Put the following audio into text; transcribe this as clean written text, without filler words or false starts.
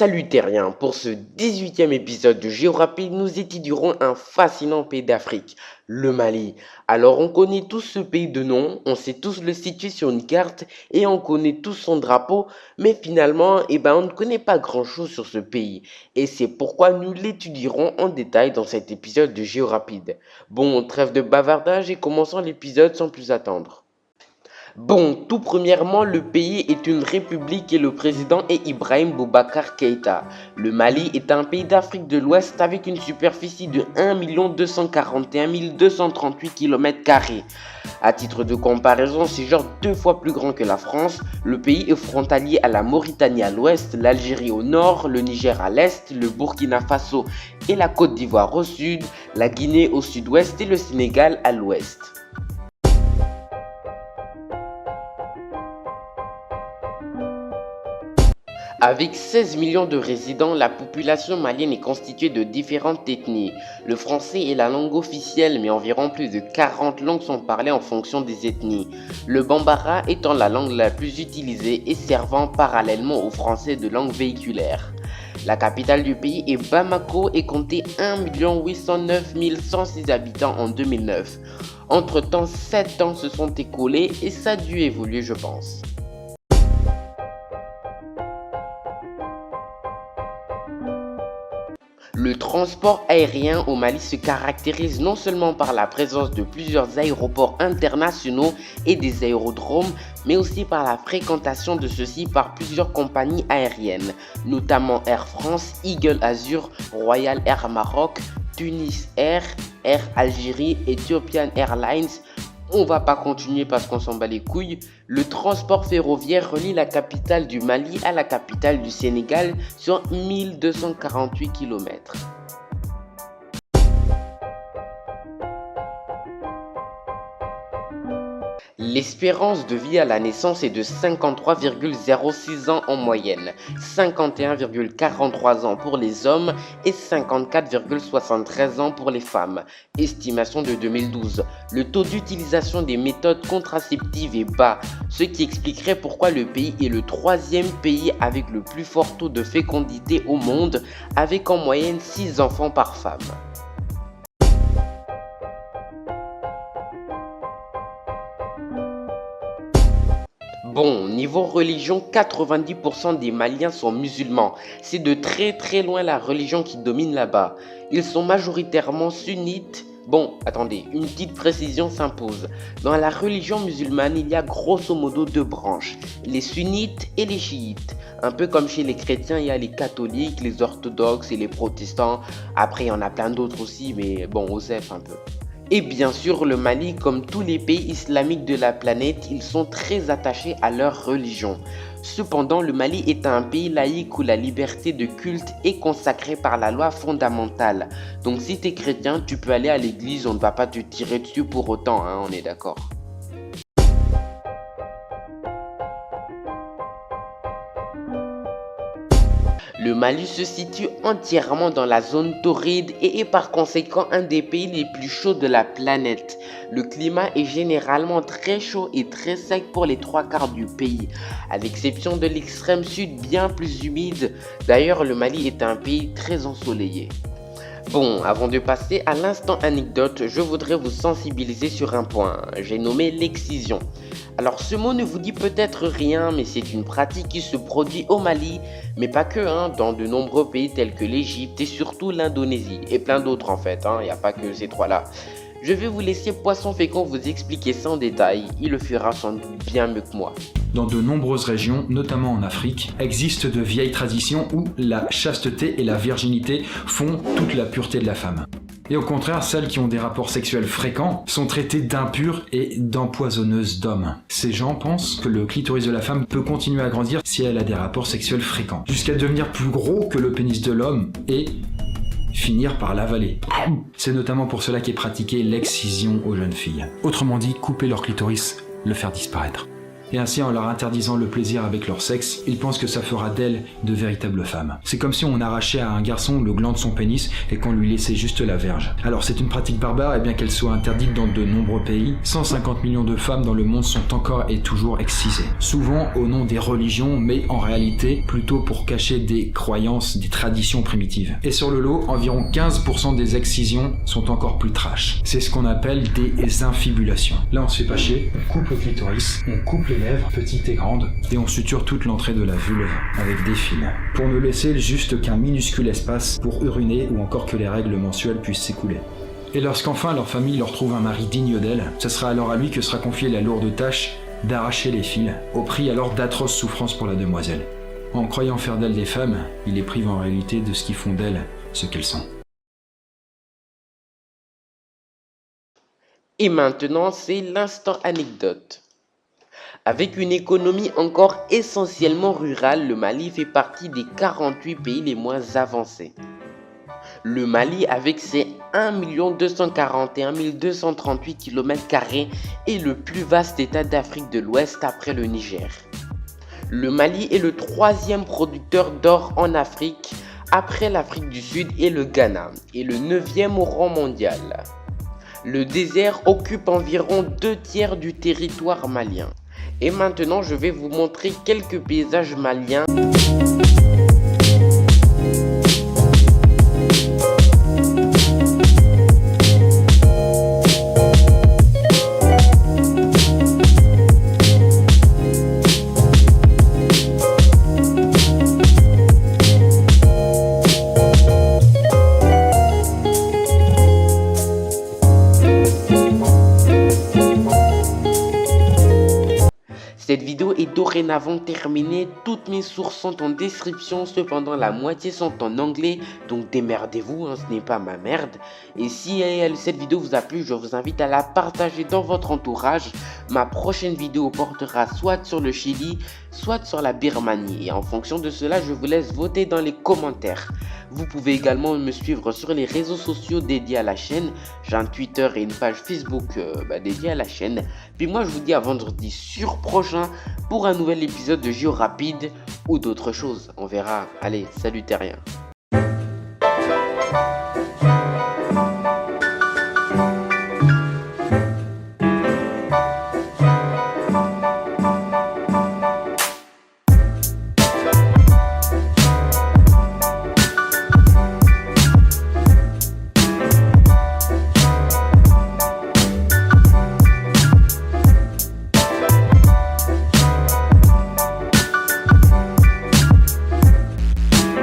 Salut terriens, pour ce 18e épisode de Géorapide, nous étudierons un fascinant pays d'Afrique, le Mali. Alors on connaît tous ce pays de nom, on sait tous le situer sur une carte et on connaît tous son drapeau, mais finalement, on ne connaît pas grand-chose sur ce pays. Et c'est pourquoi nous l'étudierons en détail dans cet épisode de Géorapide. Bon, trêve de bavardage et commençons l'épisode sans plus attendre. Bon, tout premièrement, le pays est une république et le président est Ibrahim Boubacar Keïta. Le Mali est un pays d'Afrique de l'Ouest avec une superficie de 1 241 238 km². À titre de comparaison, c'est genre 2 fois plus grand que la France. Le pays est frontalier à la Mauritanie à l'ouest, l'Algérie au nord, le Niger à l'est, le Burkina Faso et la Côte d'Ivoire au sud, la Guinée au sud-ouest et le Sénégal à l'ouest. Avec 16 millions de résidents, la population malienne est constituée de différentes ethnies. Le français est la langue officielle, mais environ plus de 40 langues sont parlées en fonction des ethnies. Le bambara étant la langue la plus utilisée et servant parallèlement au français de langue véhiculaire. La capitale du pays est Bamako et comptait 1 809 106 habitants en 2009. Entre-temps, 7 ans se sont écoulés et ça a dû évoluer, je pense. Le transport aérien au Mali se caractérise non seulement par la présence de plusieurs aéroports internationaux et des aérodromes, mais aussi par la fréquentation de ceux-ci par plusieurs compagnies aériennes, notamment Air France, Eagle Azur, Royal Air Maroc, Tunis Air, Air Algérie, Ethiopian Airlines. On va pas continuer parce qu'on s'en bat les couilles. Le transport ferroviaire relie la capitale du Mali à la capitale du Sénégal sur 1248 km. L'espérance de vie à la naissance est de 53,06 ans en moyenne, 51,43 ans pour les hommes et 54,73 ans pour les femmes. Estimation de 2012. Le taux d'utilisation des méthodes contraceptives est bas, ce qui expliquerait pourquoi le pays est le 3e pays avec le plus fort taux de fécondité au monde, avec en moyenne 6 enfants par femme. Bon, niveau religion, 90% des Maliens sont musulmans. C'est de très loin la religion qui domine là-bas. Ils sont majoritairement sunnites. Bon, attendez, une petite précision s'impose. Dans la religion musulmane, il y a grosso modo 2 branches, les sunnites et les chiites. Un peu comme chez les chrétiens, il y a les catholiques, les orthodoxes et les protestants. Après, il y en a plein d'autres aussi, mais bon, Osef un peu. Et bien sûr, le Mali, comme tous les pays islamiques de la planète, ils sont très attachés à leur religion. Cependant, le Mali est un pays laïque où la liberté de culte est consacrée par la loi fondamentale. Donc si tu es chrétien, tu peux aller à l'église, on ne va pas te tirer dessus pour autant, hein, on est d'accord. Le Mali se situe entièrement dans la zone torride et est par conséquent un des pays les plus chauds de la planète. Le climat est généralement très chaud et très sec pour les 3/4 du pays, à l'exception de l'extrême sud bien plus humide. D'ailleurs, le Mali est un pays très ensoleillé. Bon, avant de passer à l'instant anecdote, je voudrais vous sensibiliser sur un point, j'ai nommé l'excision. Alors ce mot ne vous dit peut-être rien, mais c'est une pratique qui se produit au Mali, mais pas que, dans de nombreux pays tels que l'Égypte et surtout l'Indonésie, et plein d'autres en fait, il n'y a pas que ces trois-là. Je vais vous laisser Poisson Fécond vous expliquer ça en détail, il le fera sans doute bien mieux que moi. Dans de nombreuses régions, notamment en Afrique, existent de vieilles traditions où la chasteté et la virginité font toute la pureté de la femme. Et au contraire, celles qui ont des rapports sexuels fréquents sont traitées d'impures et d'empoisonneuses d'hommes. Ces gens pensent que le clitoris de la femme peut continuer à grandir si elle a des rapports sexuels fréquents, jusqu'à devenir plus gros que le pénis de l'homme et finir par l'avaler. C'est notamment pour cela qu'est pratiquée l'excision aux jeunes filles. Autrement dit, couper leur clitoris, le faire disparaître. Et ainsi, en leur interdisant le plaisir avec leur sexe, ils pensent que ça fera d'elles de véritables femmes. C'est comme si on arrachait à un garçon le gland de son pénis et qu'on lui laissait juste la verge. Alors c'est une pratique barbare, et bien qu'elle soit interdite dans de nombreux pays, 150 millions de femmes dans le monde sont encore et toujours excisées. Souvent au nom des religions, mais en réalité plutôt pour cacher des croyances, des traditions primitives. Et sur le lot, environ 15% des excisions sont encore plus trash. C'est ce qu'on appelle des infibulations. Là on se fait pas chier, on coupe le clitoris, on coupe les lèvres, petites et grandes, et on suture toute l'entrée de la vulve avec des fils, pour ne laisser juste qu'un minuscule espace pour uriner ou encore que les règles mensuelles puissent s'écouler. Et lorsqu'enfin leur famille leur trouve un mari digne d'elle, ce sera alors à lui que sera confiée la lourde tâche d'arracher les fils, au prix alors d'atroces souffrances pour la demoiselle. En croyant faire d'elles des femmes, il les prive en réalité de ce qui font d'elles ce qu'elles sont. Et maintenant, c'est l'instant anecdote. Avec une économie encore essentiellement rurale, le Mali fait partie des 48 pays les moins avancés. Le Mali, avec ses 1 241 238 km² est le plus vaste état d'Afrique de l'Ouest après le Niger. Le Mali est le 3e producteur d'or en Afrique après l'Afrique du Sud et le Ghana, et le 9e au rang mondial. Le désert occupe environ 2/3 du territoire malien. Et maintenant, je vais vous montrer quelques paysages maliens. Cette vidéo est dorénavant terminée, toutes mes sources sont en description, cependant la moitié sont en anglais, donc démerdez-vous, ce n'est pas ma merde. Et si cette vidéo vous a plu, je vous invite à la partager dans votre entourage. Ma prochaine vidéo portera soit sur le Chili, soit sur la Birmanie, et en fonction de cela, je vous laisse voter dans les commentaires. Vous pouvez également me suivre sur les réseaux sociaux dédiés à la chaîne. J'ai un Twitter et une page Facebook dédiée à la chaîne. Puis moi je vous dis à vendredi prochain pour un nouvel épisode de Géo Rapide ou d'autres choses. On verra. Allez, salut terrien.